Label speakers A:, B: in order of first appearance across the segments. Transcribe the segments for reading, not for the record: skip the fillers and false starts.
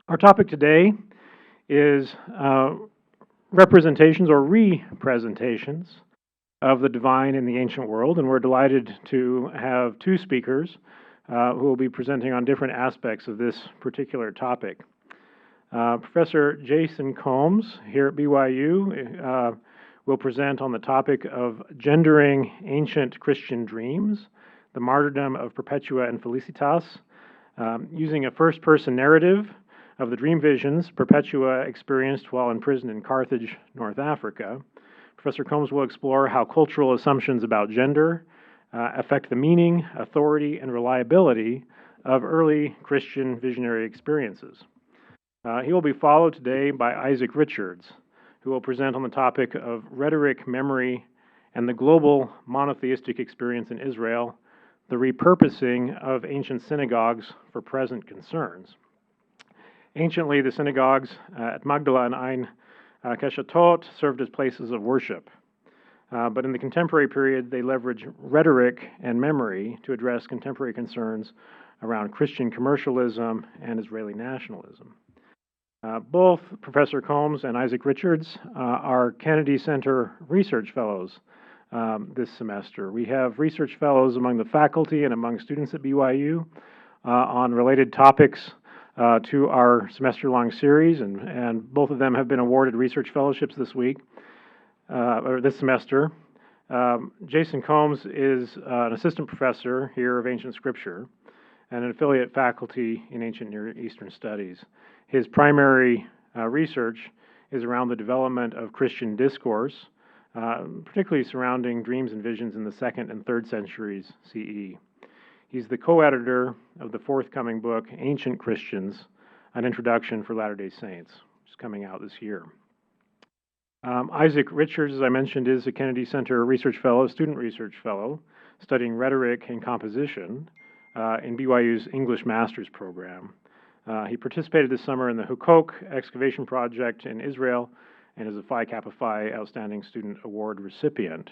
A: Our topic today is representations or representations of the divine in the ancient world, and we're delighted to have two speakers who will be presenting on different aspects of this particular topic. Professor Jason Combs here at BYU will present on the topic of gendering ancient Christian dreams, the martyrdom of Perpetua and Felicitas, using a first-person narrative of the dream visions Perpetua experienced while in prison in Carthage, North Africa. Professor Combs will explore how cultural assumptions about gender affect the meaning, authority, and reliability of early Christian visionary experiences. He will be followed today by Isaac Richards, who will present on the topic of rhetoric, memory, and the global monotheistic experience in Israel, the repurposing of ancient synagogues for present concerns. Anciently, the synagogues at Magdala and Ein Keshatot served as places of worship. But in the contemporary period, they leverage rhetoric and memory to address contemporary concerns around Christian commercialism and Israeli nationalism. Both Professor Combs and Isaac Richards are Kennedy Center Research Fellows this semester. We have research fellows among the faculty and among students at BYU on related topics to our semester-long series, and both of them have been awarded research fellowships this week, or this semester. Jason Combs is an assistant professor here of ancient scripture and an affiliate faculty in ancient Near Eastern studies. His primary research is around the development of Christian discourse, particularly surrounding dreams and visions in the 2nd and 3rd centuries CE. He's the co-editor of the forthcoming book, Ancient Christians, An Introduction for Latter-day Saints, which is coming out this year. Isaac Richards, as I mentioned, is a Kennedy Center Research Fellow, student research fellow, studying rhetoric and composition in BYU's English Master's program. He participated this summer in the Hukok excavation project in Israel and is a Phi Kappa Phi Outstanding Student Award recipient.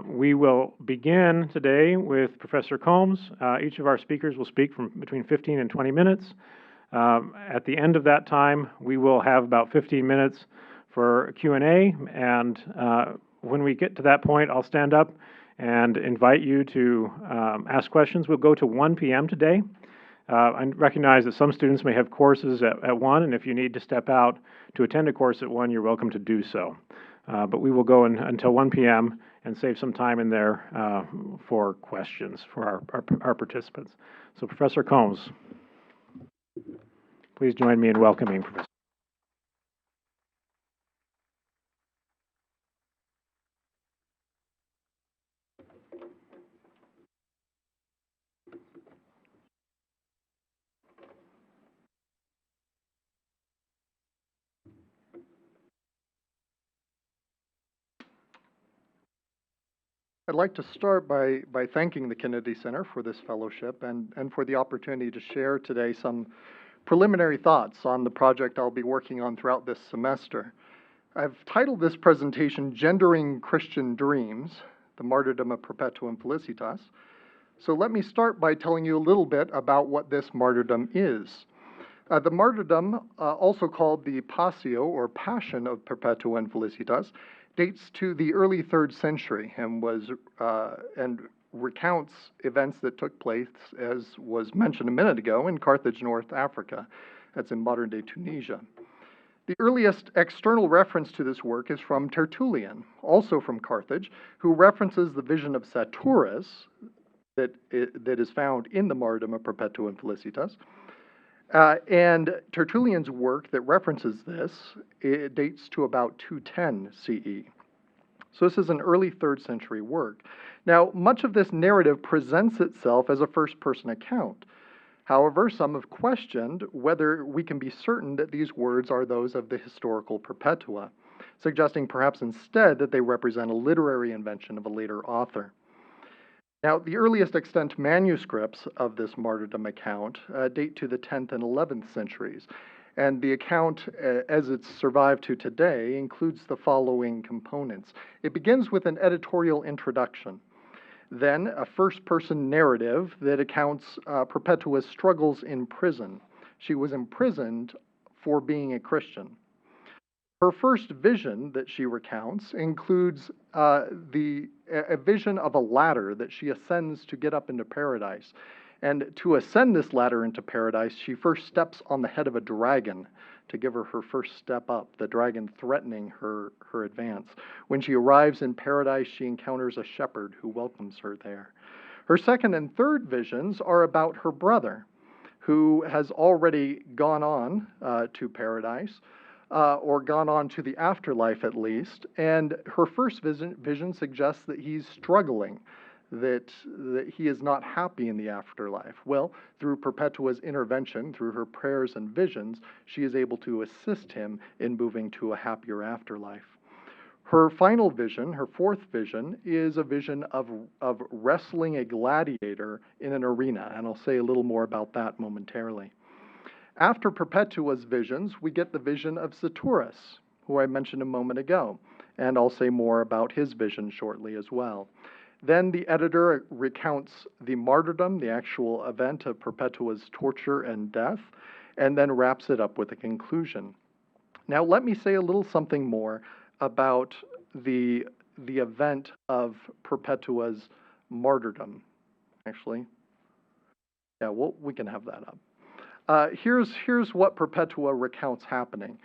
A: We will begin today with Professor Combs. Each of our speakers will speak from between 15 and 20 minutes. At the end of that time, we will have about 15 minutes for Q&A, and when we get to that point, I'll stand up and invite you to ask questions. We'll go to 1 p.m. today. I recognize that some students may have courses at 1, and if you need to step out to attend a course at 1, you're welcome to do so. But we will go until 1 p.m. and save some time in there for questions for our participants. So Professor Combs, please join me in welcoming Professor.
B: I'd like to start by thanking the Kennedy Center for this fellowship and for the opportunity to share today some preliminary thoughts on the project I'll be working on throughout this semester. I've titled this presentation, Gendering Christian Dreams, the Martyrdom of Perpetua and Felicitas. So let me start by telling you a little bit about what this martyrdom is. The martyrdom, also called the Passio or Passion of Perpetua and Felicitas, dates to the early 3rd century and recounts events that took place, as was mentioned a minute ago, in Carthage, North Africa. That's in modern-day Tunisia. The earliest external reference to this work is from Tertullian, also from Carthage, who references the vision of Saturus that is found in the Martyrdom of Perpetua and Felicitas. And Tertullian's work that references this, it dates to about 210 CE. So this is an early 3rd century work. Now, much of this narrative presents itself as a first-person account. However, some have questioned whether we can be certain that these words are those of the historical Perpetua, suggesting perhaps instead that they represent a literary invention of a later author. Now, the earliest extant manuscripts of this martyrdom account date to the 10th and 11th centuries, and the account, as it's survived to today, includes the following components. It begins with an editorial introduction. Then a first-person narrative that accounts Perpetua's struggles in prison. She was imprisoned for being a Christian. Her first vision that she recounts includes a vision of a ladder that she ascends to get up into paradise. And to ascend this ladder into paradise, she first steps on the head of a dragon to give her her first step up, the dragon threatening her advance. When she arrives in paradise, she encounters a shepherd who welcomes her there. Her second and third visions are about her brother, who has already gone on to paradise, or gone on to the afterlife at least. And her first vision suggests that he's struggling, that he is not happy in the afterlife. Well, through Perpetua's intervention, through her prayers and visions, she is able to assist him in moving to a happier afterlife. Her final vision, her fourth vision, is a vision of wrestling a gladiator in an arena, and I'll say a little more about that momentarily. After Perpetua's visions, we get the vision of Saturus, who I mentioned a moment ago, and I'll say more about his vision shortly as well. Then the editor recounts the martyrdom, the actual event of Perpetua's torture and death, and then wraps it up with a conclusion. Now let me say a little something more about the event of Perpetua's martyrdom. Actually, yeah, we can have that up. Here's what Perpetua recounts happening.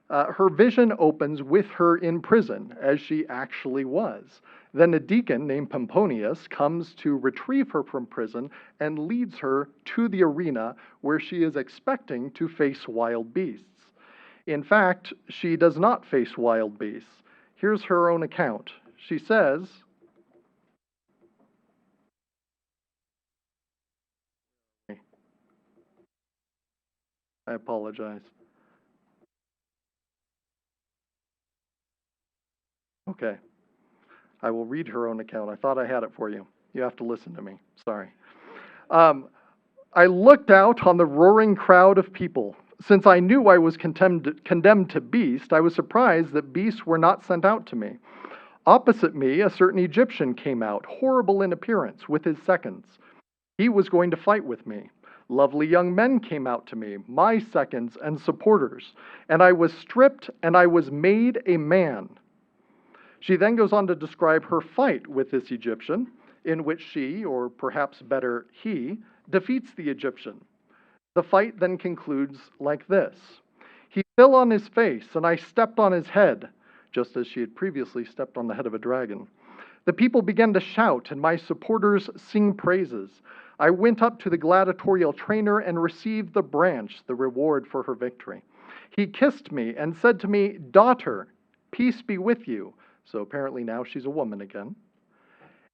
B: Her vision opens with her in prison, as she actually was. Then a deacon named Pomponius comes to retrieve her from prison and leads her to the arena where she is expecting to face wild beasts. In fact, she does not face wild beasts. Here's her own account. She says, I apologize. Okay. I will read her own account. I thought I had it for you. You have to listen to me. Sorry. I looked out on the roaring crowd of people. Since I knew I was condemned to beast, I was surprised that beasts were not sent out to me. Opposite me, a certain Egyptian came out, horrible in appearance, with his seconds. He was going to fight with me. Lovely young men came out to me, my seconds and supporters, and I was stripped and I was made a man. She then goes on to describe her fight with this Egyptian, in which she, or perhaps better, he, defeats the Egyptian. The fight then concludes like this. He fell on his face, and I stepped on his head, just as she had previously stepped on the head of a dragon. The people began to shout, and my supporters sing praises. I went up to the gladiatorial trainer and received the branch, the reward for her victory. He kissed me and said to me, "Daughter, peace be with you." So apparently now she's a woman again.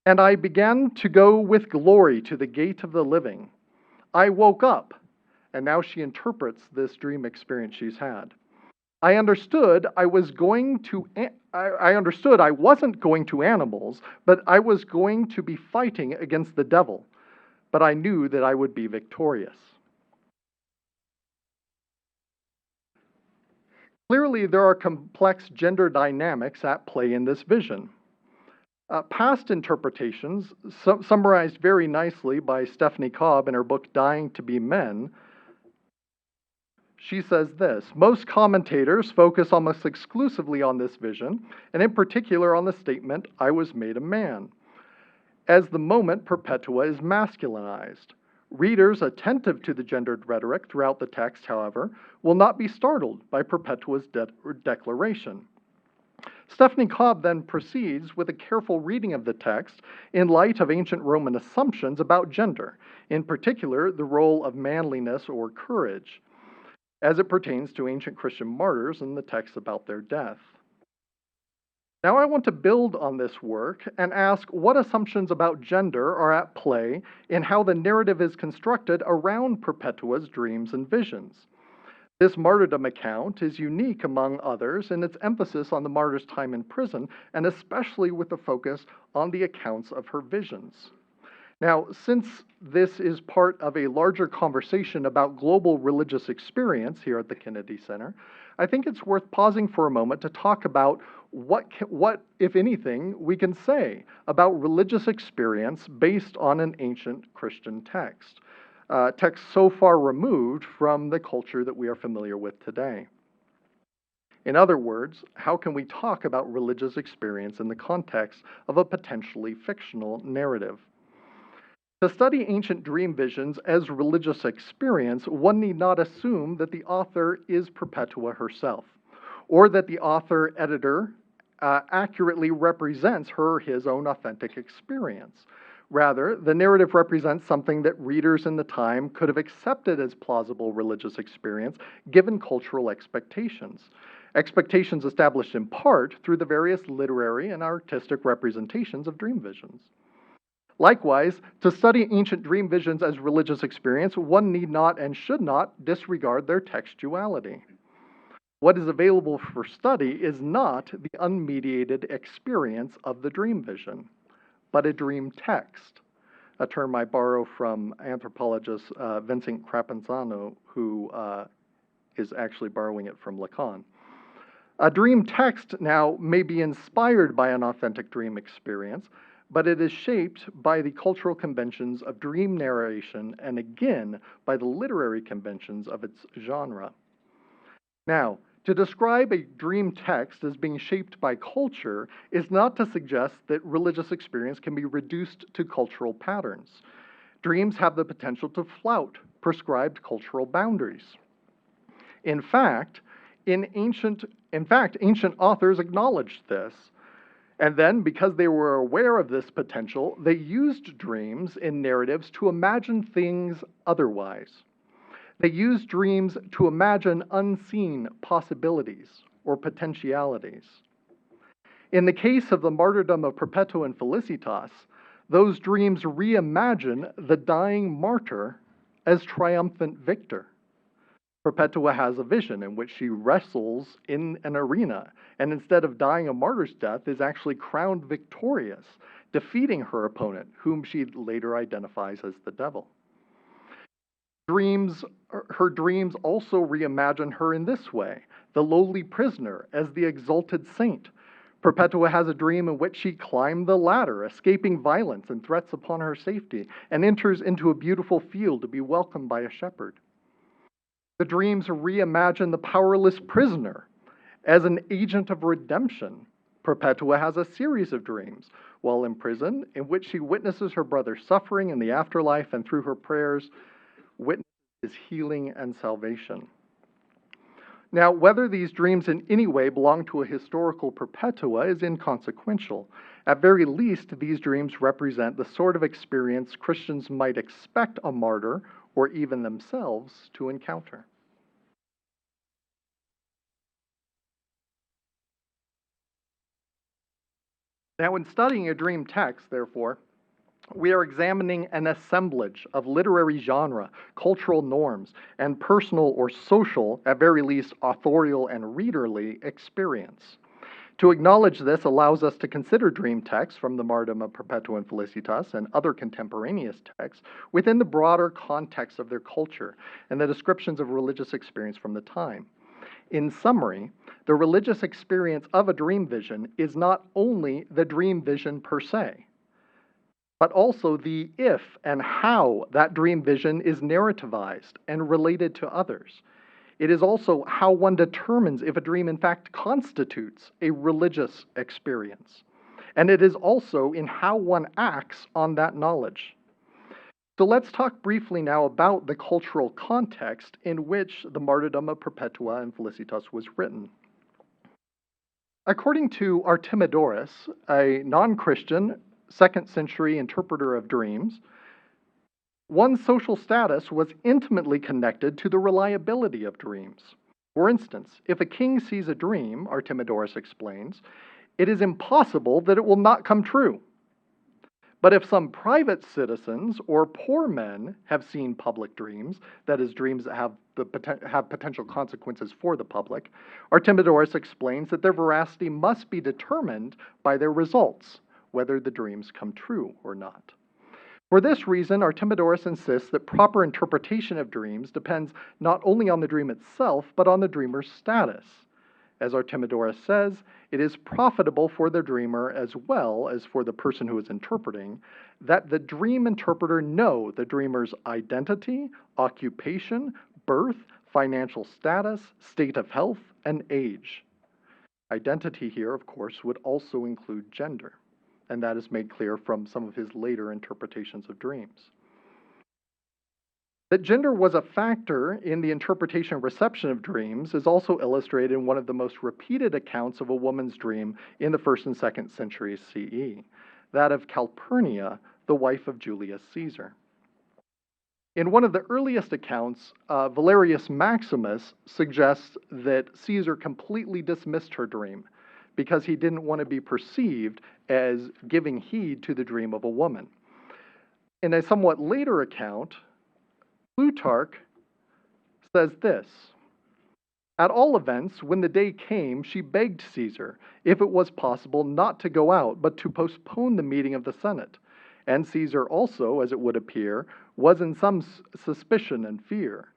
B: And I began to go with glory to the gate of the living. I woke up, and now she interprets this dream experience she's had. I understood I wasn't going to animals, but I was going to be fighting against the devil. But I knew that I would be victorious. Clearly, there are complex gender dynamics at play in this vision. Past interpretations, summarized very nicely by Stephanie Cobb in her book Dying to Be Men, she says this: most commentators focus almost exclusively on this vision, and in particular on the statement, "I was made a man," as the moment Perpetua is masculinized. Readers attentive to the gendered rhetoric throughout the text, however, will not be startled by Perpetua's declaration. Stephanie Cobb then proceeds with a careful reading of the text in light of ancient Roman assumptions about gender, in particular the role of manliness or courage, as it pertains to ancient Christian martyrs and the text about their death. Now I want to build on this work and ask what assumptions about gender are at play in how the narrative is constructed around Perpetua's dreams and visions. This martyrdom account is unique among others in its emphasis on the martyr's time in prison, and especially with the focus on the accounts of her visions. Now, since this is part of a larger conversation about global religious experience here at the Kennedy Center, I think it's worth pausing for a moment to talk about what, if anything, we can say about religious experience based on an ancient Christian text, text so far removed from the culture that we are familiar with today. In other words, how can we talk about religious experience in the context of a potentially fictional narrative? To study ancient dream visions as religious experience, one need not assume that the author is Perpetua herself, or that the author-editor accurately represents her or his own authentic experience. Rather, the narrative represents something that readers in the time could have accepted as plausible religious experience given cultural expectations. Expectations established in part through the various literary and artistic representations of dream visions. Likewise, to study ancient dream visions as religious experience, one need not and should not disregard their textuality. What is available for study is not the unmediated experience of the dream vision, but a dream text, a term I borrow from anthropologist Vincent Crapanzano, who is actually borrowing it from Lacan. A dream text now may be inspired by an authentic dream experience, but it is shaped by the cultural conventions of dream narration and again by the literary conventions of its genre. Now, to describe a dream text as being shaped by culture is not to suggest that religious experience can be reduced to cultural patterns. Dreams have the potential to flout prescribed cultural boundaries. In fact, ancient authors acknowledged this. And then, because they were aware of this potential, they used dreams in narratives to imagine things otherwise. They used dreams to imagine unseen possibilities or potentialities. In the case of the martyrdom of Perpetua and Felicitas, those dreams reimagine the dying martyr as triumphant victor. Perpetua has a vision in which she wrestles in an arena, and instead of dying a martyr's death, is actually crowned victorious, defeating her opponent, whom she later identifies as the devil. Her dreams also reimagine her in this way, the lowly prisoner as the exalted saint. Perpetua has a dream in which she climbed the ladder, escaping violence and threats upon her safety, and enters into a beautiful field to be welcomed by a shepherd. The dreams reimagine the powerless prisoner as an agent of redemption. Perpetua has a series of dreams while in prison in which she witnesses her brother's suffering in the afterlife and through her prayers witnesses his healing and salvation. Now, whether these dreams in any way belong to a historical Perpetua is inconsequential. At very least, these dreams represent the sort of experience Christians might expect a martyr or even themselves to encounter. Now, in studying a dream text, therefore, we are examining an assemblage of literary genre, cultural norms, and personal or social, at very least authorial and readerly, experience. To acknowledge this allows us to consider dream texts from the Martyrdom of Perpetua and Felicitas and other contemporaneous texts within the broader context of their culture and the descriptions of religious experience from the time. In summary, the religious experience of a dream vision is not only the dream vision per se, but also the if and how that dream vision is narrativized and related to others. It is also how one determines if a dream in fact constitutes a religious experience. And it is also in how one acts on that knowledge. So let's talk briefly now about the cultural context in which the Martyrdom of Perpetua and Felicitas was written. According to Artemidorus, a non-Christian 2nd century interpreter of dreams, one's social status was intimately connected to the reliability of dreams. For instance, if a king sees a dream, Artemidorus explains, it is impossible that it will not come true. But if some private citizens or poor men have seen public dreams, that is, dreams that have potential consequences for the public, Artemidorus explains that their veracity must be determined by their results, whether the dreams come true or not. For this reason, Artemidorus insists that proper interpretation of dreams depends not only on the dream itself, but on the dreamer's status. As Artemidorus says, it is profitable for the dreamer as well as for the person who is interpreting that the dream interpreter know the dreamer's identity, occupation, birth, financial status, state of health, and age. Identity here, of course, would also include gender, and that is made clear from some of his later interpretations of dreams. That gender was a factor in the interpretation and reception of dreams is also illustrated in one of the most repeated accounts of a woman's dream in the 1st and 2nd centuries CE, that of Calpurnia, the wife of Julius Caesar. In one of the earliest accounts, Valerius Maximus suggests that Caesar completely dismissed her dream because he didn't want to be perceived as giving heed to the dream of a woman. In a somewhat later account, Plutarch says this: "At all events, when the day came, she begged Caesar, if it was possible, not to go out, but to postpone the meeting of the Senate. And Caesar also, as it would appear, was in some suspicion and fear,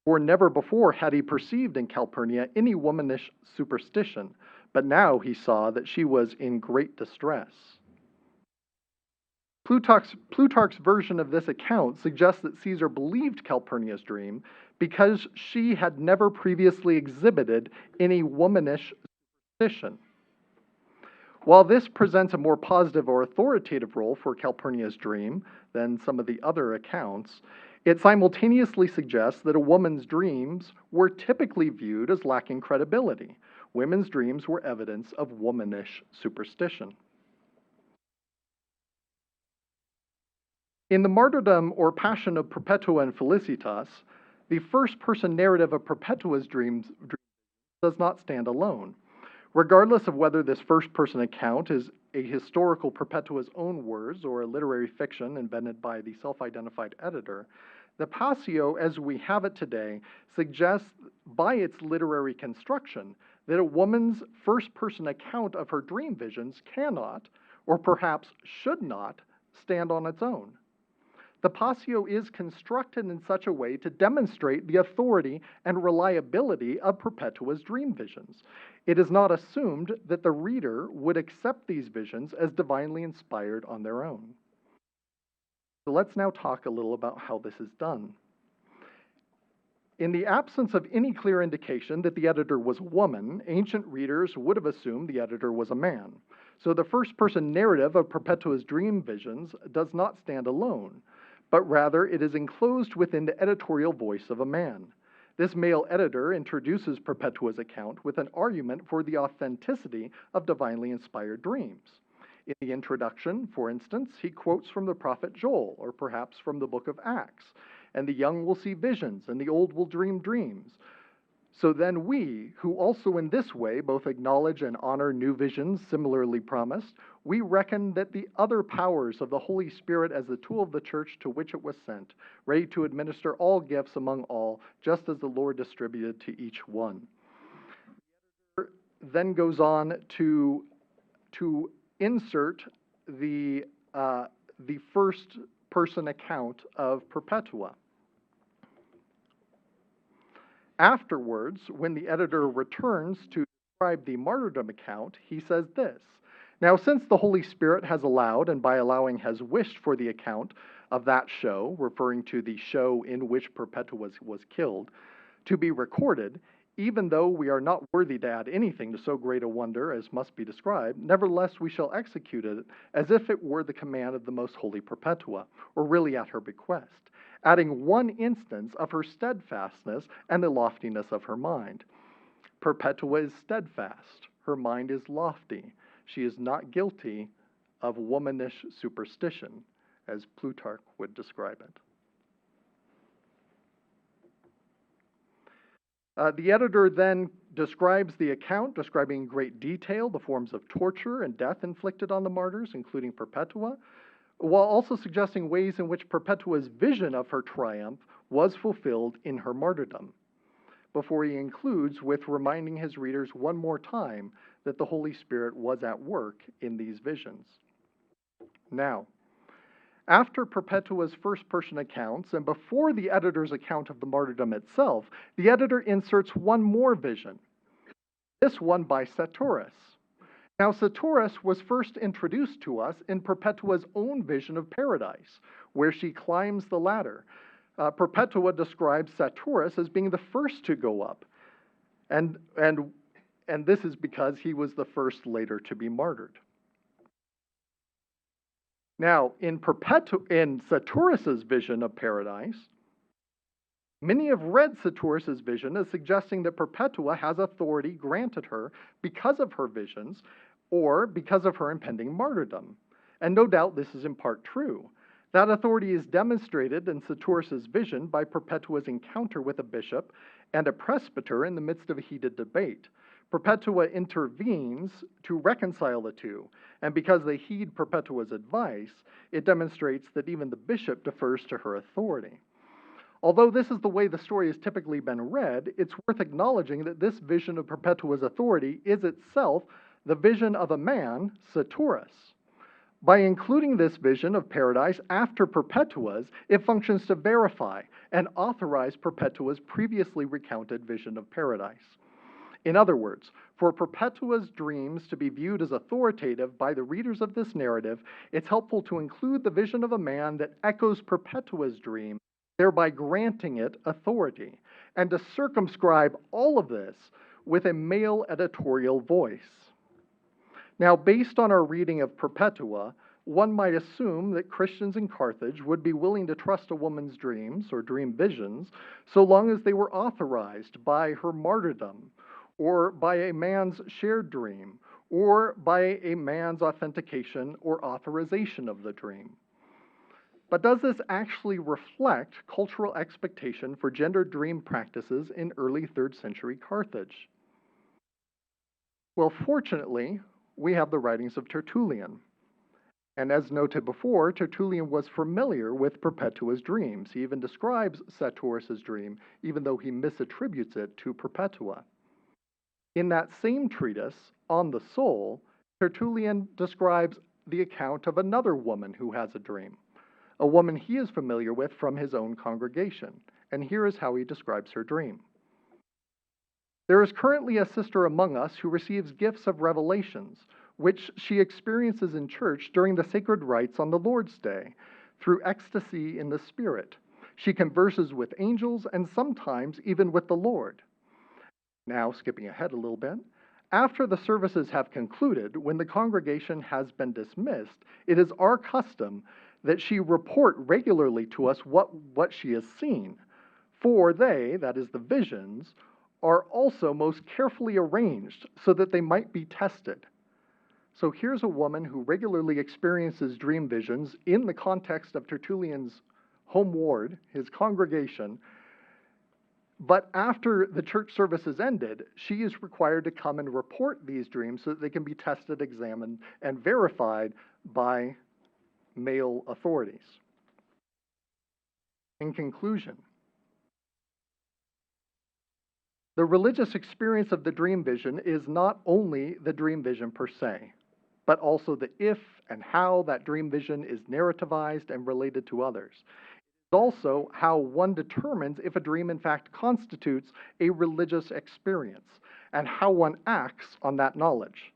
B: for never before had he perceived in Calpurnia any womanish superstition, but now he saw that she was in great distress." Plutarch's version of this account suggests that Caesar believed Calpurnia's dream because she had never previously exhibited any womanish superstition. While this presents a more positive or authoritative role for Calpurnia's dream than some of the other accounts, it simultaneously suggests that a woman's dreams were typically viewed as lacking credibility. Women's dreams were evidence of womanish superstition. In the Martyrdom or Passion of Perpetua and Felicitas, the first-person narrative of Perpetua's dreams does not stand alone. Regardless of whether this first-person account is a historical Perpetua's own words or a literary fiction invented by the self-identified editor, the Passio, as we have it today, suggests by its literary construction that a woman's first-person account of her dream visions cannot, or perhaps should not, stand on its own. The Passio is constructed in such a way to demonstrate the authority and reliability of Perpetua's dream visions. It is not assumed that the reader would accept these visions as divinely inspired on their own. So let's now talk a little about how this is done. In the absence of any clear indication that the editor was a woman, ancient readers would have assumed the editor was a man. So the first-person narrative of Perpetua's dream visions does not stand alone, but rather it is enclosed within the editorial voice of a man. This male editor introduces Perpetua's account with an argument for the authenticity of divinely inspired dreams. In the introduction, for instance, he quotes from the prophet Joel, or perhaps from the book of Acts, and the young will see visions, and the old will dream dreams. So then we, who also in this way both acknowledge and honor new visions similarly promised, we reckon that the other powers of the Holy Spirit as the tool of the church to which it was sent, ready to administer all gifts among all, just as the Lord distributed to each one. Then goes on to insert the first-person account of Perpetua. Afterwards, when the editor returns to describe the martyrdom account, he says this: "Now, since the Holy Spirit has allowed, and by allowing has wished for the account of that show," referring to the show in which Perpetua was killed, "to be recorded, even though we are not worthy to add anything to so great a wonder as must be described, nevertheless we shall execute it as if it were the command of the most holy Perpetua, or really at her bequest, adding one instance of her steadfastness and the loftiness of her mind. Perpetua is steadfast. Her mind is lofty. She is not guilty of womanish superstition, as Plutarch would describe it." The editor then describes the account, describing in great detail the forms of torture and death inflicted on the martyrs, including Perpetua, while also suggesting ways in which Perpetua's vision of her triumph was fulfilled in her martyrdom, before he concludes with reminding his readers one more time that the Holy Spirit was at work in these visions. Now, after Perpetua's first-person accounts, and before the editor's account of the martyrdom itself, the editor inserts one more vision. this one by Rhetoric. Now, Rhetoric was first introduced to us in Perpetua's own vision of paradise, where she climbs the ladder. Perpetua describes Rhetoric as being the first to go up, and this is because he was the first later to be martyred. Now, in Rhetoric's vision of paradise, many have read Rhetoric's vision as suggesting that Perpetua has authority granted her because of her visions or because of her impending martyrdom. And no doubt this is in part true. That authority is demonstrated in Rhetoric's vision by Perpetua's encounter with a bishop and a presbyter in the midst of a heated debate. Perpetua intervenes to reconcile the two, and because they heed Perpetua's advice, it demonstrates that even the bishop defers to her authority. Although this is the way the story has typically been read, it's worth acknowledging that this vision of Perpetua's authority is itself the vision of a man, Rhetoric. By including this vision of paradise after Perpetua's, it functions to verify and authorize Perpetua's previously recounted vision of paradise. In other words, for Perpetua's dreams to be viewed as authoritative by the readers of this narrative, it's helpful to include the vision of a man that echoes Perpetua's dream, thereby granting it authority, and to circumscribe all of this with a male editorial voice. Now, based on our reading of Perpetua, one might assume that Christians in Carthage would be willing to trust a woman's dreams or dream visions so long as they were authorized by her martyrdom, or by a man's shared dream, or by a man's authentication or authorization of the dream. But does this actually reflect cultural expectation for gender dream practices in early 3rd century Carthage? Well, fortunately, we have the writings of Tertullian. And as noted before, Tertullian was familiar with Perpetua's dreams. He even describes Rhetoric's dream, even though he misattributes it to Perpetua. In that same treatise, On the Soul, Tertullian describes the account of another woman who has a dream, a woman he is familiar with from his own congregation. And here is how he describes her dream. There is currently a sister among us who receives gifts of revelations, which she experiences in church during the sacred rites on the Lord's Day, through ecstasy in the Spirit. She converses with angels and sometimes even with the Lord. Now, skipping ahead a little bit, after the services have concluded, when the congregation has been dismissed, it is our custom that she report regularly to us what she has seen. For they, that is the visions, are also most carefully arranged so that they might be tested. So here's a woman who regularly experiences dream visions in the context of Tertullian's home ward, his congregation. But after the church service is ended, she is required to come and report these dreams so that they can be tested, examined, and verified by male authorities. In conclusion, the religious experience of the dream vision is not only the dream vision per se, but also the if and how that dream vision is narrativized and related to others. It's also how one determines if a dream in fact constitutes a religious experience, and how one acts on that knowledge.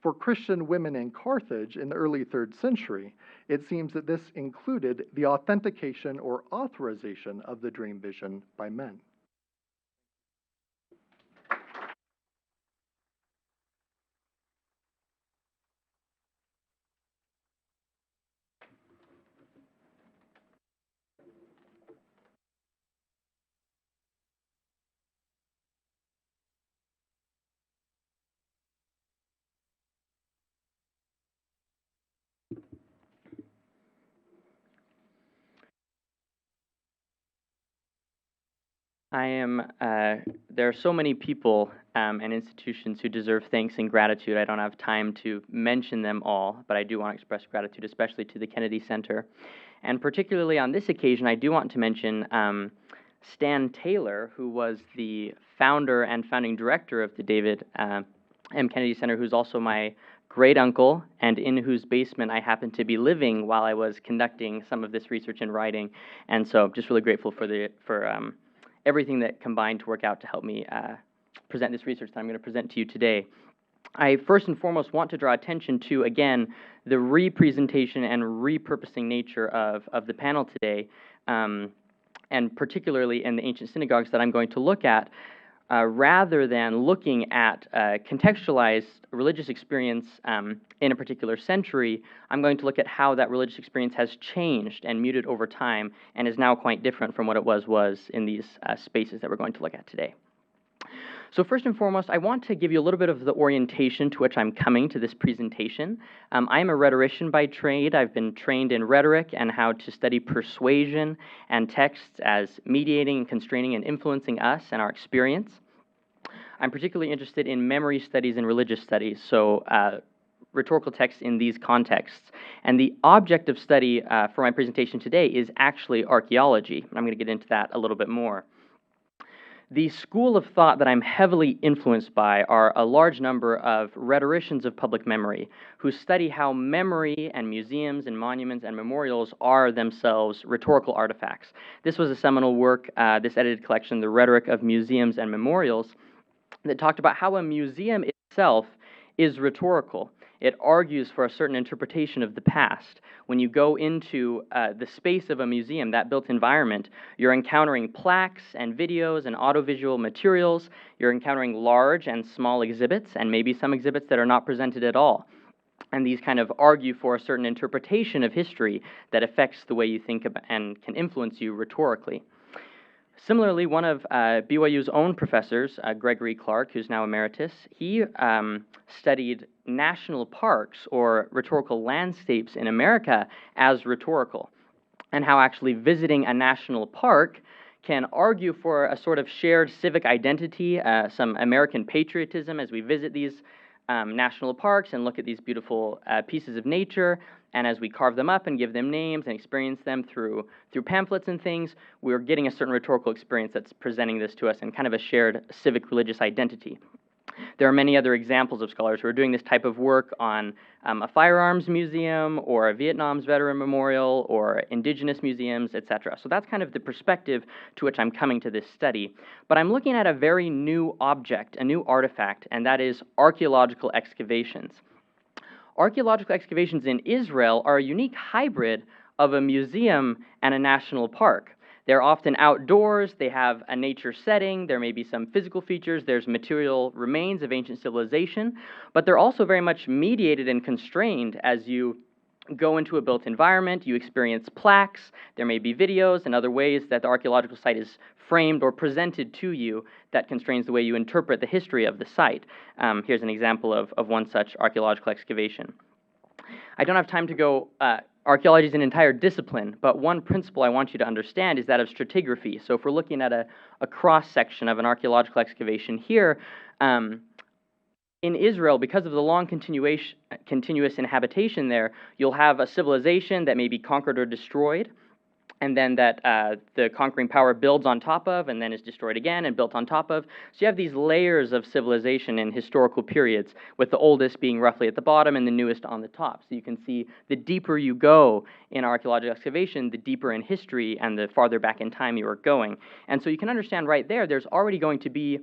B: For Christian women in Carthage in the early 3rd century, it seems that this included the authentication or authorization of the dream vision by men.
C: There are so many people and institutions who deserve thanks and gratitude. I don't have time to mention them all, but I do want to express gratitude, especially to the Kennedy Center. And particularly on this occasion, I do want to mention Stan Taylor, who was the founder and founding director of the David M. Kennedy Center, who's also my great uncle, and in whose basement I happened to be living while I was conducting some of this research and writing. And so just really grateful for everything that combined to work out to help me present this research that I'm going to present to you today. I first and foremost want to draw attention to, again, the representation and repurposing nature of the panel today, and particularly in the ancient synagogues that I'm going to look at, rather than looking at contextualized religious experience in a particular century. I'm going to look at how that religious experience has changed and muted over time and is now quite different from what it was in these spaces that we're going to look at today. So first and foremost, I want to give you a little bit of the orientation to which I'm coming to this presentation. I am a rhetorician by trade. I've been trained in rhetoric and how to study persuasion and texts as mediating and constraining and influencing us and our experience. I'm particularly interested in memory studies and religious studies, so rhetorical texts in these contexts. And the object of study for my presentation today is actually archaeology. I'm going to get into that a little bit more. The school of thought that I'm heavily influenced by are a large number of rhetoricians of public memory who study how memory and museums and monuments and memorials are themselves rhetorical artifacts. This was a seminal work, this edited collection, The Rhetoric of Museums and Memorials, that talked about how a museum itself is rhetorical. It argues for a certain interpretation of the past. When you go into the space of a museum, that built environment, you're encountering plaques and videos and audiovisual materials. You're encountering large and small exhibits, and maybe some exhibits that are not presented at all. And these kind of argue for a certain interpretation of history that affects the way you think about and can influence you rhetorically. Similarly, one of BYU's own professors, Gregory Clark, who's now emeritus, he studied national parks or rhetorical landscapes in America as rhetorical, and how actually visiting a national park can argue for a sort of shared civic identity, some American patriotism as we visit these national parks and look at these beautiful pieces of nature. And as we carve them up and give them names and experience them through pamphlets and things, we're getting a certain rhetorical experience that's presenting this to us in kind of a shared civic religious identity. There are many other examples of scholars who are doing this type of work on a firearms museum or a Vietnam's veteran memorial or indigenous museums, etc. So that's kind of the perspective to which I'm coming to this study. But I'm looking at a very new object, a new artifact, and that is archaeological excavations. Archaeological excavations in Israel are a unique hybrid of a museum and a national park. They're often outdoors, they have a nature setting, there may be some physical features, there's material remains of ancient civilization, but they're also very much mediated and constrained as you go into a built environment, you experience plaques, there may be videos and other ways that the archaeological site is framed or presented to you that constrains the way you interpret the history of the site. Here's an example of one such archaeological excavation. I don't have time to go, archaeology is an entire discipline, but one principle I want you to understand is that of stratigraphy. So if we're looking at a cross-section of an archaeological excavation here, in Israel, because of the long continuous inhabitation there, you'll have a civilization that may be conquered or destroyed, and then that the conquering power builds on top of, and then is destroyed again and built on top of. So you have these layers of civilization in historical periods, with the oldest being roughly at the bottom and the newest on the top. So you can see the deeper you go in archaeological excavation, the deeper in history and the farther back in time you are going. And so you can understand right there, there's already going to be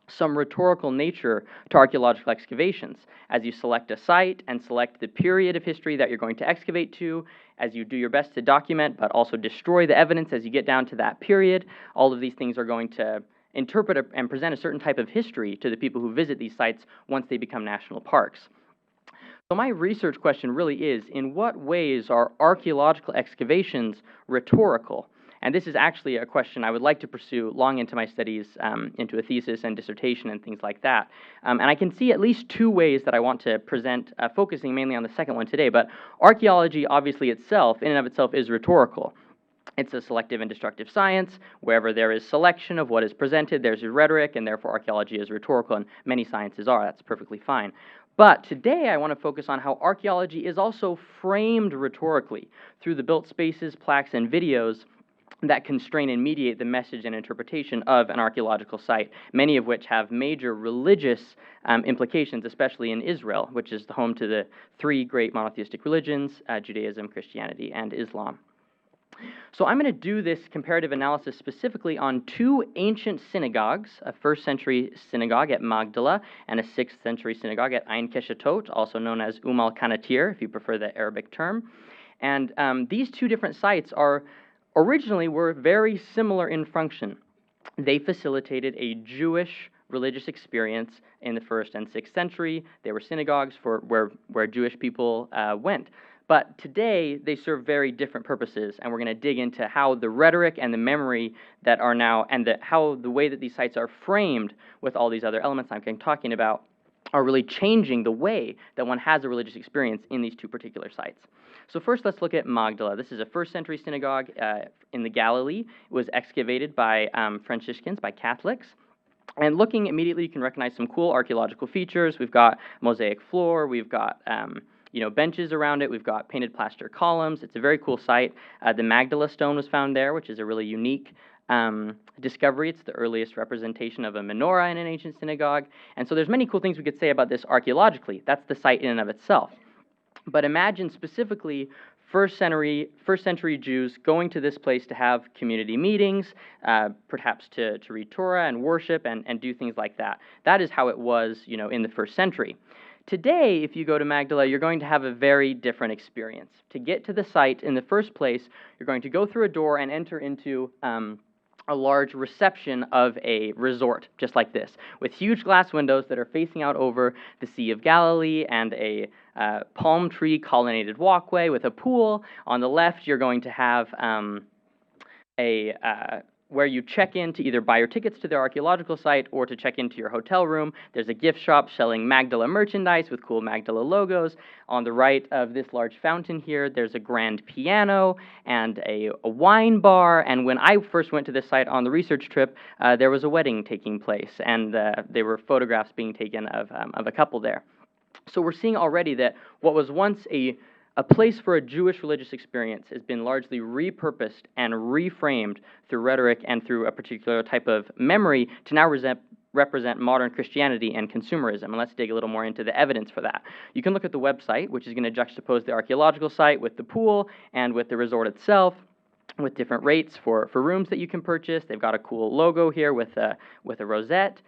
C: some rhetorical nature to archaeological excavations. As you select a site and select the period of history that you're going to excavate to, as you do your best to document but also destroy the evidence as you get down to that period, all of these things are going to interpret and present a certain type of history to the people who visit these sites once they become national parks. So my research question really is, in what ways are archaeological excavations rhetorical? And this is actually a question I would like to pursue long into my studies, into a thesis and dissertation and things like that. And I can see at least two ways that I want to present, focusing mainly on the second one today. But archaeology, obviously itself, in and of itself, is rhetorical. It's a selective and destructive science. Wherever there is selection of what is presented, there's rhetoric, and therefore archaeology is rhetorical, and many sciences are. That's perfectly fine. But today I want to focus on how archaeology is also framed rhetorically through the built spaces, plaques, and videos that constrain and mediate the message and interpretation of an archaeological site, many of which have major religious implications, especially in Israel, which is the home to the three great monotheistic religions, Judaism, Christianity, and Islam. So I'm going to do this comparative analysis specifically on two ancient synagogues, a 1st century synagogue at Magdala and a 6th century synagogue at Ein Keshatot, also known as Kanatir, if you prefer the Arabic term. And these two different sites originally were very similar in function. They facilitated a Jewish religious experience in the 1st and 6th century. They were synagogues for where Jewish people went. But today, they serve very different purposes, and we're going to dig into how the rhetoric and the memory that are now, and how the way that these sites are framed with all these other elements I'm talking about, are really changing the way that one has a religious experience in these two particular sites. So first, let's look at Magdala. This is a 1st century synagogue in the Galilee. It was excavated by Franciscans, by Catholics. And looking immediately, you can recognize some cool archaeological features. We've got mosaic floor. We've got benches around it. We've got painted plaster columns. It's a very cool site. The Magdala stone was found there, which is a really unique discovery. It's the earliest representation of a menorah in an ancient synagogue. And so there's many cool things we could say about this archaeologically. That's the site in and of itself. But imagine specifically first century Jews going to this place to have community meetings, perhaps to read Torah and worship and do things like that. That is how it was, in the 1st century. Today, if you go to Magdala, you're going to have a very different experience. To get to the site in the first place, you're going to go through a door and enter into a large reception of a resort, just like this, with huge glass windows that are facing out over the Sea of Galilee and a palm tree colonnaded walkway with a pool. On the left, you're going to have where you check in to either buy your tickets to their archaeological site or to check into your hotel room. There's a gift shop selling Magdala merchandise with cool Magdala logos. On the right of this large fountain here, there's a grand piano and a wine bar. And when I first went to this site on the research trip, there was a wedding taking place, and there were photographs being taken of a couple there. So we're seeing already that what was once a place for a Jewish religious experience has been largely repurposed and reframed through rhetoric and through a particular type of memory to now represent modern Christianity and consumerism. And let's dig a little more into the evidence for that. You can look at the website, which is going to juxtapose the archaeological site with the pool and with the resort itself, with different rates for rooms that you can purchase. They've got a cool logo here with a rosette.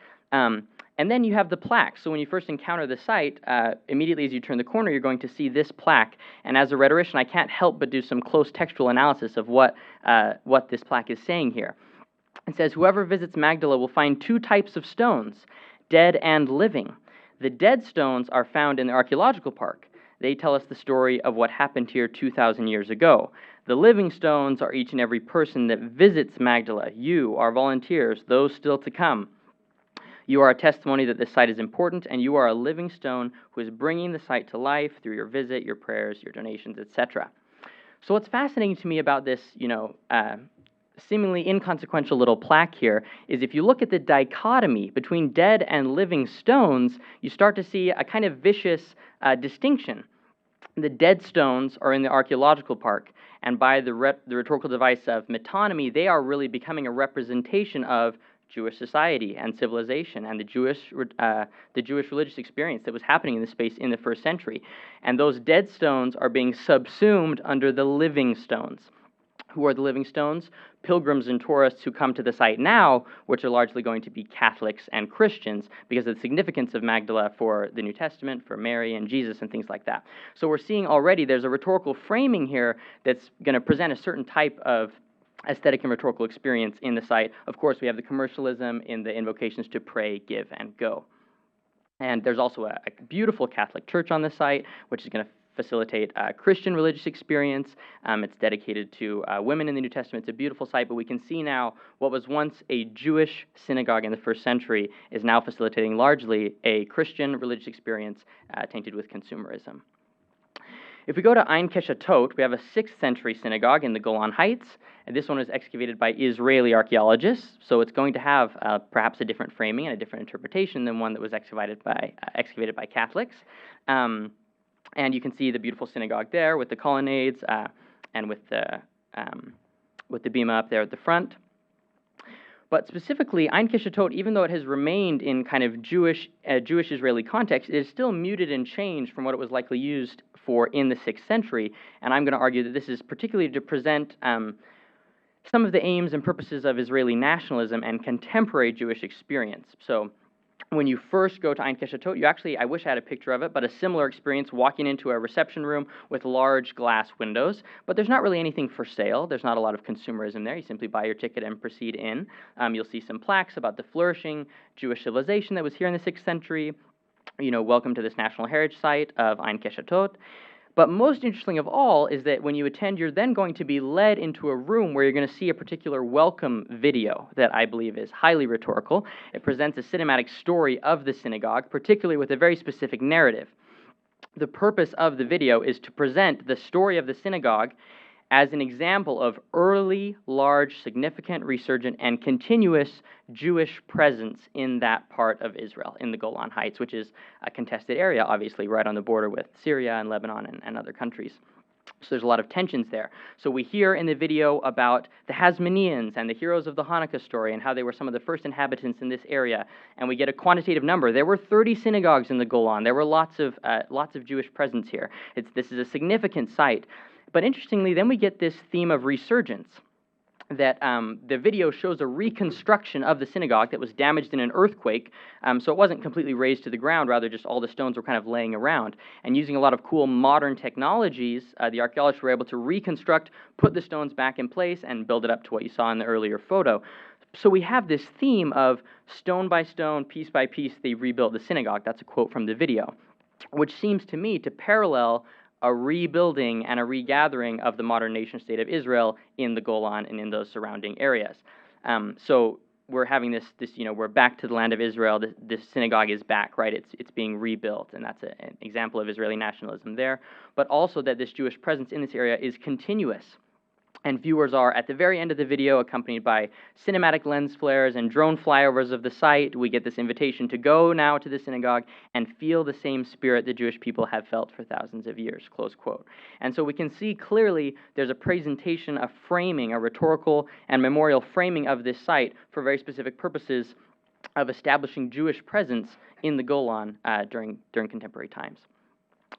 C: And then you have the plaque. So when you first encounter the site, immediately as you turn the corner, you're going to see this plaque. And as a rhetorician, I can't help but do some close textual analysis of what this plaque is saying here. It says, "Whoever visits Magdala will find two types of stones, dead and living. The dead stones are found in the archaeological park. They tell us the story of what happened here 2,000 years ago. The living stones are each and every person that visits Magdala. You, our volunteers, those still to come. You are a testimony that this site is important, and you are a living stone who is bringing the site to life through your visit, your prayers, your donations, etc." So what's fascinating to me about this, seemingly inconsequential little plaque here is if you look at the dichotomy between dead and living stones, you start to see a kind of vicious distinction. The dead stones are in the archaeological park, and by the rhetorical device of metonymy, they are really becoming a representation of Jewish society and civilization and the Jewish religious experience that was happening in the space in the 1st century. And those dead stones are being subsumed under the living stones. Who are the living stones? Pilgrims and tourists who come to the site now, which are largely going to be Catholics and Christians because of the significance of Magdala for the New Testament, for Mary and Jesus and things like that. So we're seeing already there's a rhetorical framing here that's going to present a certain type of aesthetic and rhetorical experience in the site. Of course, we have the commercialism in the invocations to pray, give, and go. And there's also a beautiful Catholic church on the site, which is going to facilitate a Christian religious experience. It's dedicated to women in the New Testament. It's a beautiful site, but we can see now what was once a Jewish synagogue in the 1st century is now facilitating largely a Christian religious experience tainted with consumerism. If we go to Ein Keshatot, we have a 6th century synagogue in the Golan Heights, and this one was excavated by Israeli archaeologists, so it's going to have perhaps a different framing and a different interpretation than one that was excavated by Catholics. And you can see the beautiful synagogue there with the colonnades and with the bema up there at the front. But specifically, Ein Keshatot, even though it has remained in kind of Jewish Israeli context, it is still muted and changed from what it was likely used for in the 6th century. And I'm going to argue that this is particularly to present some of the aims and purposes of Israeli nationalism and contemporary Jewish experience. So when you first go to Ein Keshatot, you actually, I wish I had a picture of it, but a similar experience walking into a reception room with large glass windows, but there's not really anything for sale. There's not a lot of consumerism there. You simply buy your ticket and proceed in. You'll see some plaques about the flourishing Jewish civilization that was here in the 6th century. Welcome to this National Heritage Site of Ein Keshatot. But most interesting of all is that when you attend, you're then going to be led into a room where you're going to see a particular welcome video that I believe is highly rhetorical. It presents a cinematic story of the synagogue, particularly with a very specific narrative. The purpose of the video is to present the story of the synagogue as an example of early, large, significant, resurgent, and continuous Jewish presence in that part of Israel, in the Golan Heights, which is a contested area, obviously, right on the border with Syria and Lebanon and other countries. So there's a lot of tensions there. So we hear in the video about the Hasmoneans and the heroes of the Hanukkah story and how they were some of the first inhabitants in this area, and we get a quantitative number. There were 30 synagogues in the Golan. There were lots of Jewish presence here. This is a significant site. But interestingly, then we get this theme of resurgence, that the video shows a reconstruction of the synagogue that was damaged in an earthquake, so it wasn't completely razed to the ground, rather just all the stones were kind of laying around. And using a lot of cool modern technologies, the archaeologists were able to reconstruct, put the stones back in place, and build it up to what you saw in the earlier photo. So we have this theme of stone by stone, piece by piece, they rebuilt the synagogue. That's a quote from the video, which seems to me to parallel a rebuilding and a regathering of the modern nation-state of Israel in the Golan and in those surrounding areas. So we're having this, we're back to the land of Israel. This synagogue is back, right? It's being rebuilt, and that's an example of Israeli nationalism there. But also that this Jewish presence in this area is continuous. And viewers are, at the very end of the video, accompanied by cinematic lens flares and drone flyovers of the site. We get this invitation to go now to the synagogue and feel the same spirit the Jewish people have felt for thousands of years, close quote. And so we can see clearly there's a presentation, a framing, a rhetorical and memorial framing of this site for very specific purposes of establishing Jewish presence in the Golan during contemporary times.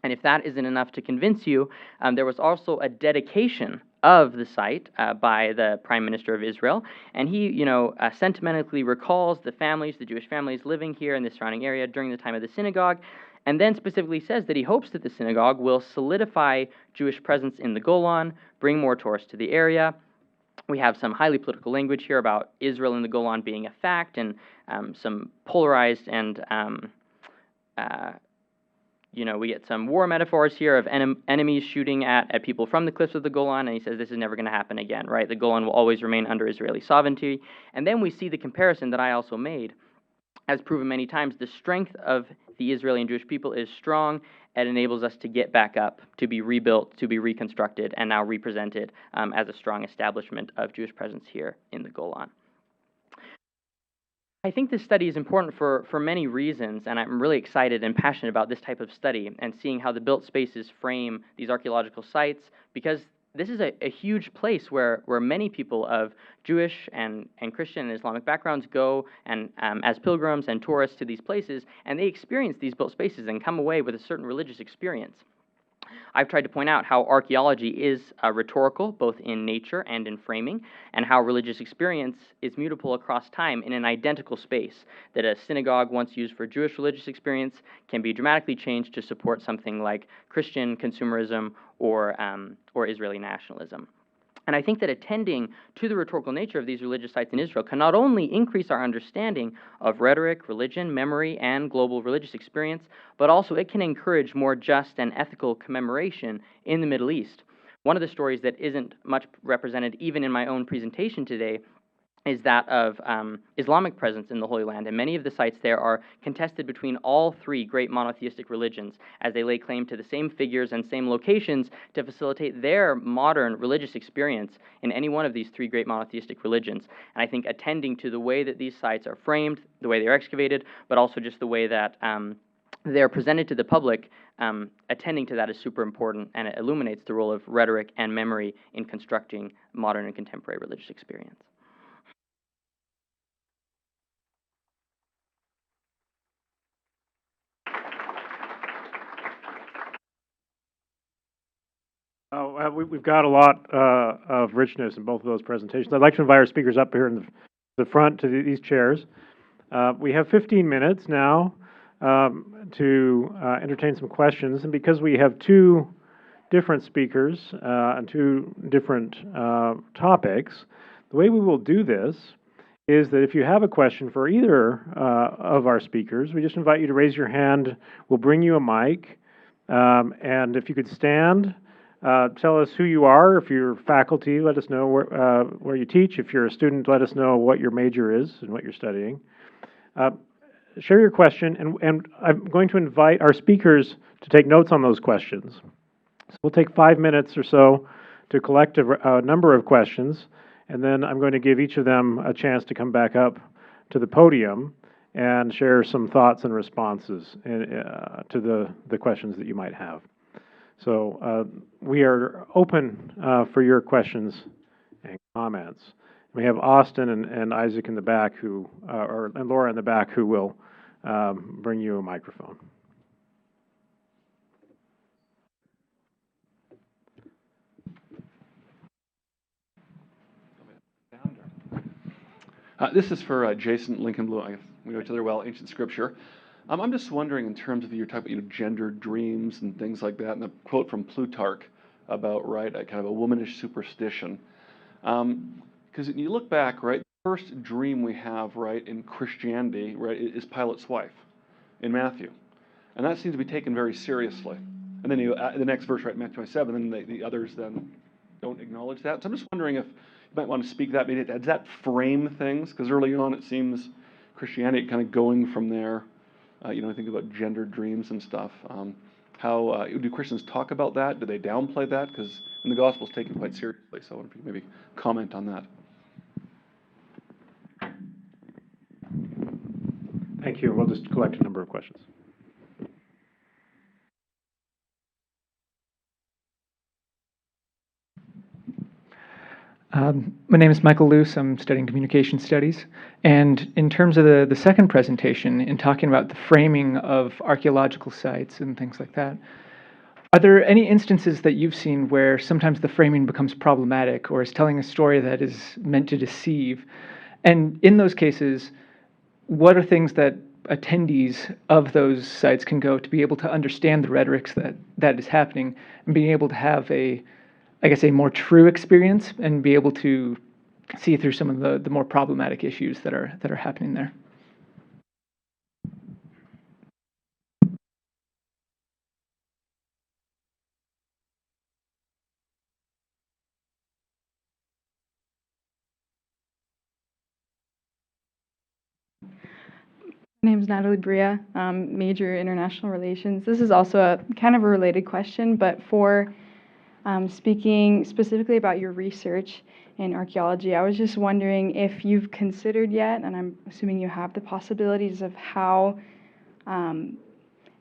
C: And if that isn't enough to convince you, there was also a dedication of the site by the Prime Minister of Israel, and he, sentimentally recalls the Jewish families living here in the surrounding area during the time of the synagogue, and then specifically says that he hopes that the synagogue will solidify Jewish presence in the Golan, bring more tourists to the area. We have some highly political language here about Israel and the Golan being a fact, and some polarized and we get some war metaphors here of enemies shooting at people from the cliffs of the Golan, and he says this is never going to happen again, right? The Golan will always remain under Israeli sovereignty. And then we see the comparison that I also made. As proven many times, the strength of the Israeli and Jewish people is strong. It enables us to get back up, to be rebuilt, to be reconstructed, and now represented as a strong establishment of Jewish presence here in the Golan. I think this study is important for many reasons, and I'm really excited and passionate about this type of study and seeing how the built spaces frame these archaeological sites, because this is a huge place where many people of Jewish and Christian and Islamic backgrounds go and as pilgrims and tourists to these places, and they experience these built spaces and come away with a certain religious experience. I've tried to point out how archaeology is rhetorical, both in nature and in framing, and how religious experience is mutable across time in an identical space, that a synagogue once used for Jewish religious experience can be dramatically changed to support something like Christian consumerism or Israeli nationalism. And I think that attending to the rhetorical nature of these religious sites in Israel can not only increase our understanding of rhetoric, religion, memory, and global religious experience, but also it can encourage more just and ethical commemoration in the Middle East. One of the stories that isn't much represented even in my own presentation today is that of Islamic presence in the Holy Land, and many of the sites there are contested between all three great monotheistic religions as they lay claim to the same figures and same locations to facilitate their modern religious experience in any one of these three great monotheistic religions. And I think attending to the way that these sites are framed, the way they're excavated, but also just the way that they're presented to the public, attending to that is super important, and it illuminates the role of rhetoric and memory in constructing modern and contemporary religious experience.
A: we've got a lot of richness in both of those presentations. I'd like to invite our speakers up here in the front to these chairs. We have 15 minutes now to entertain some questions, and because we have two different speakers and two different topics, the way we will do this is that if you have a question for either of our speakers, we just invite you to raise your hand. We'll bring you a mic, and if you could stand, tell us who you are. If you're faculty, let us know where you teach. If you're a student, let us know what your major is and what you're studying. Share your question, and I'm going to invite our speakers to take notes on those questions. So we'll take 5 minutes or so to collect a number of questions, and then I'm going to give each of them a chance to come back up to the podium and share some thoughts and responses to the questions that you might have. So we are open for your questions and comments. We have Austin and Isaac in the back and Laura in the back who will bring you a microphone.
D: This is for Jason Lincoln Blue. We know each other well, ancient scripture. I'm just wondering, in terms of your type of gendered dreams and things like that, and the quote from Plutarch about a kind of a womanish superstition. Because you look back, the first dream we have, in Christianity, is Pilate's wife in Matthew, and that seems to be taken very seriously. And then the next verse, Matthew 27, then the others then don't acknowledge that. So I'm just wondering if you might want to speak that. Maybe does that frame things? Because early on it seems Christianity kind of going from there. I think about gendered dreams and stuff. How do Christians talk about that? Do they downplay that? Because in the gospel it's taken quite seriously. So I wonder if you maybe comment on that.
A: Thank you. We'll just collect a number of questions.
E: My name is Michael Luce. I'm studying communication studies. And in terms of the second presentation, in talking about the framing of archaeological sites and things like that, are there any instances that you've seen where sometimes the framing becomes problematic or is telling a story that is meant to deceive? And in those cases, what are things that attendees of those sites can go to be able to understand the rhetorics that is happening and being able to have a more true experience and be able to see through some of the more problematic issues that are happening there?
F: My name is Natalie Bria, major international relations. This is also a kind of a related question, but for speaking specifically about your research in archaeology, I was just wondering if you've considered yet, and I'm assuming you have, the possibilities of how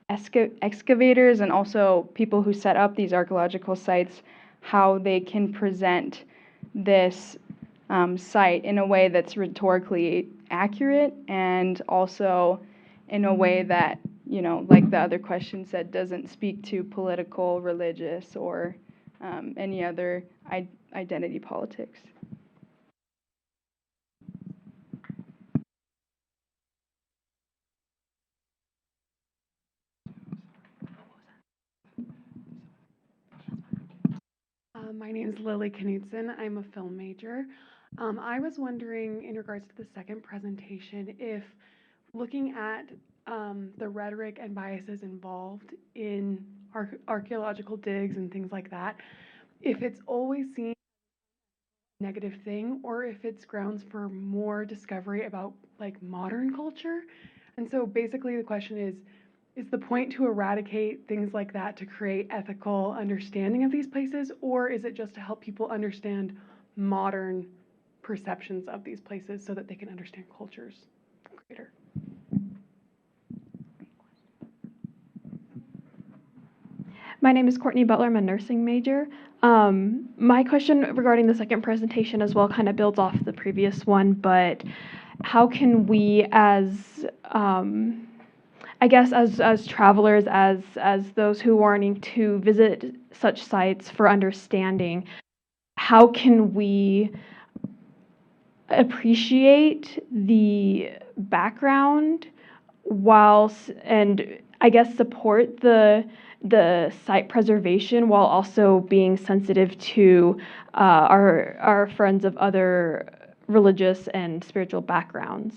F: excavators and also people who set up these archaeological sites, how they can present this site in a way that's rhetorically accurate and also in a way that, like the other question said, doesn't speak to political, religious, or any other identity politics.
G: My name is Lily Knudsen. I'm a film major. I was wondering, in regards to the second presentation, if looking at the rhetoric and biases involved in archaeological digs and things like that, if it's always seen as a negative thing or if it's grounds for more discovery about modern culture. And so basically the question is the point to eradicate things like that to create ethical understanding of these places, or is it just to help people understand modern perceptions of these places so that they can understand cultures greater?
H: My name is Courtney Butler. I'm a nursing major. My question regarding the second presentation as well kind of builds off the previous one, but how can we as I guess as travelers, as those who are wanting to visit such sites for understanding, how can we appreciate the background and I guess support the site preservation while also being sensitive to our friends of other religious and spiritual backgrounds?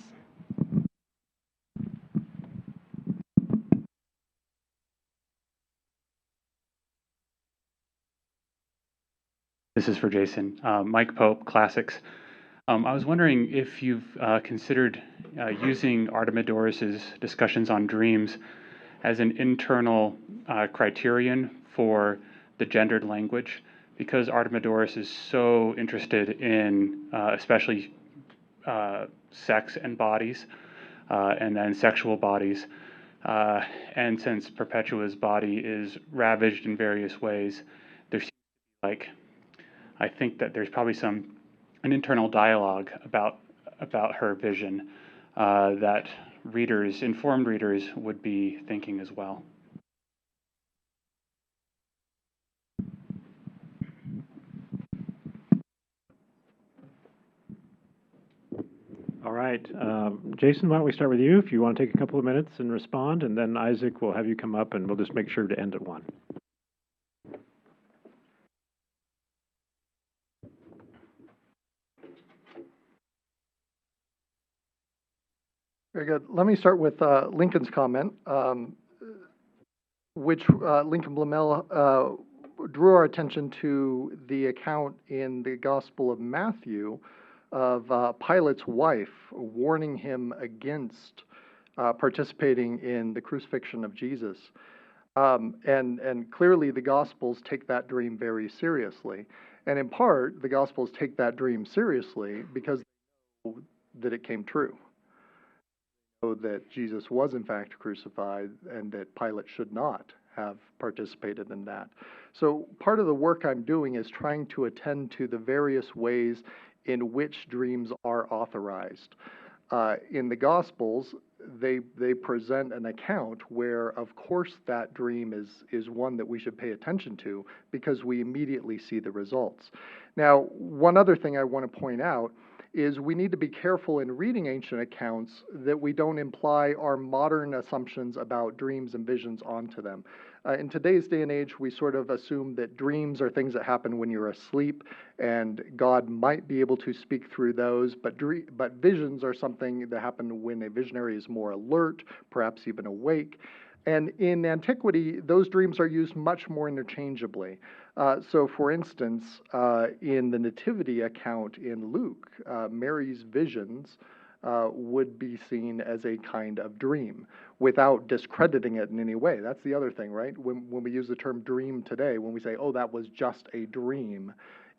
I: This is for Jason. Mike Pope, Classics. I was wondering if you've considered using Artemidorus's discussions on dreams as an internal criterion for the gendered language, because Artemidorus is so interested in especially sex and bodies, and then sexual bodies. And since Perpetua's body is ravaged in various ways, there's like, I think that there's probably an internal dialogue about her vision that informed readers would be thinking as well.
A: All right. Jason, why don't we start with you if you want to take a couple of minutes and respond, and then Isaac will have you come up and we'll just make sure to end at 1.
B: Very good. Let me start with Lincoln's comment, which Lincoln Blumel drew our attention to the account in the Gospel of Matthew of Pilate's wife warning him against participating in the crucifixion of Jesus. And clearly the Gospels take that dream very seriously. And in part, the Gospels take that dream seriously because they know that it came true. That Jesus was in fact crucified and that Pilate should not have participated in that. So part of the work I'm doing is trying to attend to the various ways in which dreams are authorized. In the Gospels, they present an account where, of course, that dream is one that we should pay attention to because we immediately see the results. Now, one other thing I want to point out is we need to be careful in reading ancient accounts that we don't imply our modern assumptions about dreams and visions onto them. In today's day and age, we sort of assume that dreams are things that happen when you're asleep, and God might be able to speak through those, but visions are something that happen when a visionary is more alert, perhaps even awake. And in antiquity, those dreams are used much more interchangeably. So, for instance, in the Nativity account in Luke, Mary's visions would be seen as a kind of dream without discrediting it in any way. That's the other thing, right? When we use the term dream today, when we say, oh, that was just a dream,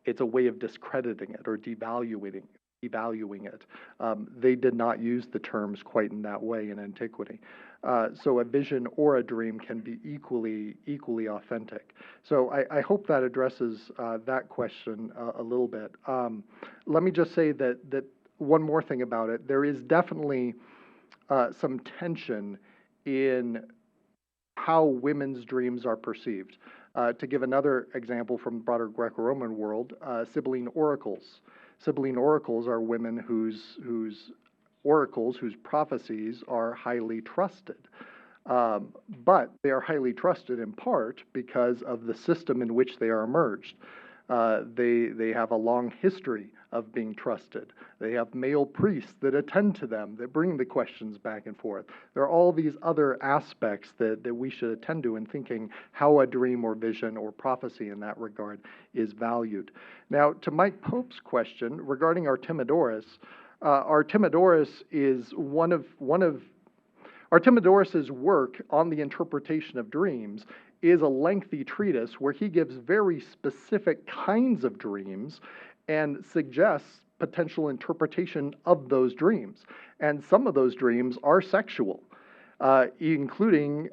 B: it's a way of discrediting it or devaluing it. They did not use the terms quite in that way in antiquity. So a vision or a dream can be equally authentic. So I hope that addresses that question a little bit. Let me just say that one more thing about it. There is definitely some tension in how women's dreams are perceived. To give another example from the broader Greco-Roman world, Sibylline oracles. Sibylline oracles are women whose oracles, whose prophecies are highly trusted. But they are highly trusted in part because of the system in which they are emerged. They have a long history of being trusted. They have male priests that attend to them, that bring the questions back and forth. There are all these other aspects that we should attend to in thinking how a dream or vision or prophecy in that regard is valued. Now, to Mike Pope's question regarding Artemidorus, Artemidorus is Artemidorus's work on the interpretation of dreams is a lengthy treatise where he gives very specific kinds of dreams and suggests potential interpretation of those dreams. And some of those dreams are sexual, including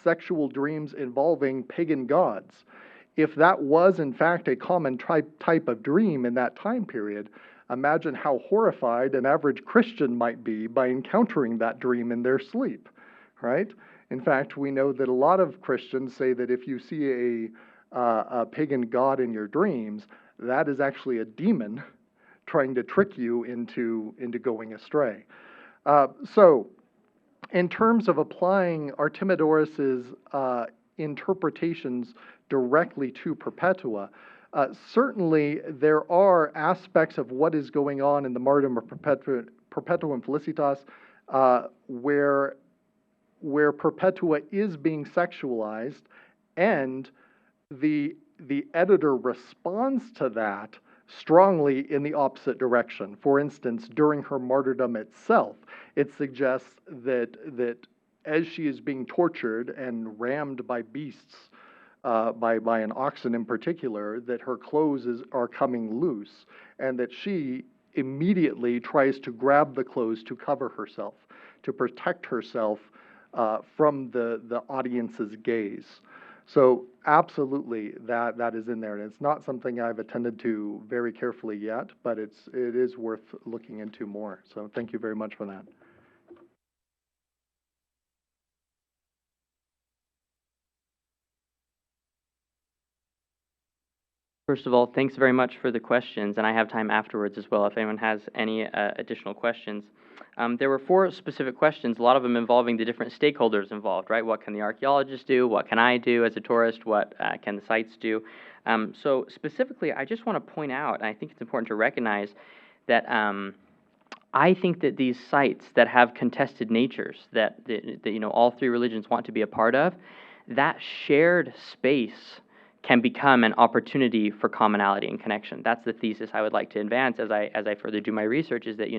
B: sexual dreams involving pagan gods. If that was, in fact, a common type of dream in that time period, imagine how horrified an average Christian might be by encountering that dream in their sleep, right? In fact, we know that a lot of Christians say that if you see a pagan god in your dreams, that is actually a demon trying to trick you into going astray. So, in terms of applying Artemidorus's interpretations directly to Perpetua, certainly there are aspects of what is going on in the Martyrdom of Perpetua and Felicitas where Perpetua is being sexualized, and the editor responds to that strongly in the opposite direction. For instance, during her martyrdom itself, it suggests that as she is being tortured and rammed by beasts, by an oxen in particular, that her clothes are coming loose, and that she immediately tries to grab the clothes to cover herself, to protect herself from the audience's gaze. So absolutely, that is in there, and it's not something I've attended to very carefully yet, but it is worth looking into more. So thank you very much for that.
C: First of all, thanks very much for the questions, and I have time afterwards as well if anyone has any additional questions. There were 4 specific questions, a lot of them involving the different stakeholders involved, right? What can the archaeologist do? What can I do as a tourist? What can the sites do? So specifically, I just want to point out, and I think it's important to recognize that I think that these sites that have contested natures that all 3 religions want to be a part of, that shared space can become an opportunity for commonality and connection. That's the thesis I would like to advance as I further do my research, is that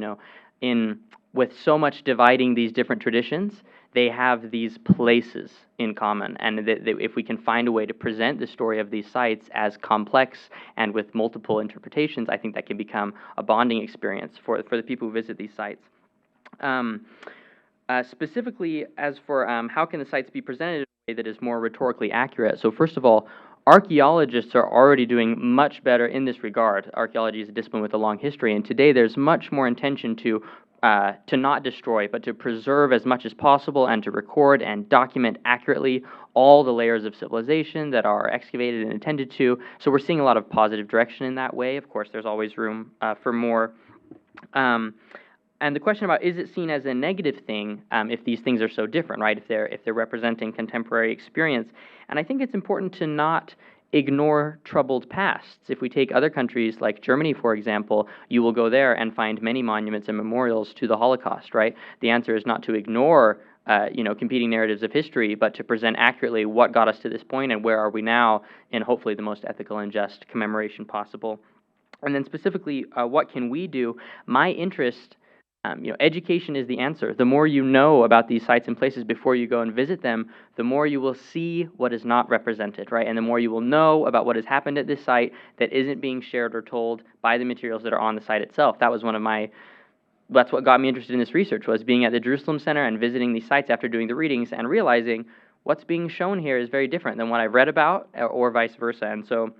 C: with so much dividing these different traditions, they have these places in common, and that if we can find a way to present the story of these sites as complex and with multiple interpretations, I think that can become a bonding experience for the people who visit these sites. Specifically, as for how can the sites be presented in a way that is more rhetorically accurate, so first of all, archaeologists are already doing much better in this regard. Archaeology is a discipline with a long history, and today there's much more intention to not destroy, but to preserve as much as possible and to record and document accurately all the layers of civilization that are excavated and attended to. So we're seeing a lot of positive direction in that way. Of course, there's always room for more. And the question about, is it seen as a negative thing if these things are so different, right? If they're representing contemporary experience. And I think it's important to not ignore troubled pasts. If we take other countries like Germany, for example, you will go there and find many monuments and memorials to the Holocaust, right? The answer is not to ignore competing narratives of history, but to present accurately what got us to this point and where are we now in hopefully the most ethical and just commemoration possible. And then specifically, what can we do? My interest, education is the answer. The more you know about these sites and places before you go and visit them, the more you will see what is not represented, right? And the more you will know about what has happened at this site that isn't being shared or told by the materials that are on the site itself. That's what got me interested in this research, was being at the Jerusalem Center and visiting these sites after doing the readings and realizing what's being shown here is very different than what I've read about, or vice versa. And so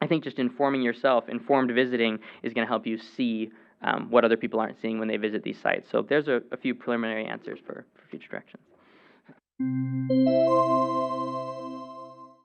C: I think just informing yourself, informed visiting, is going to help you see what other people aren't seeing when they visit these sites. So there's a few preliminary answers for future directions.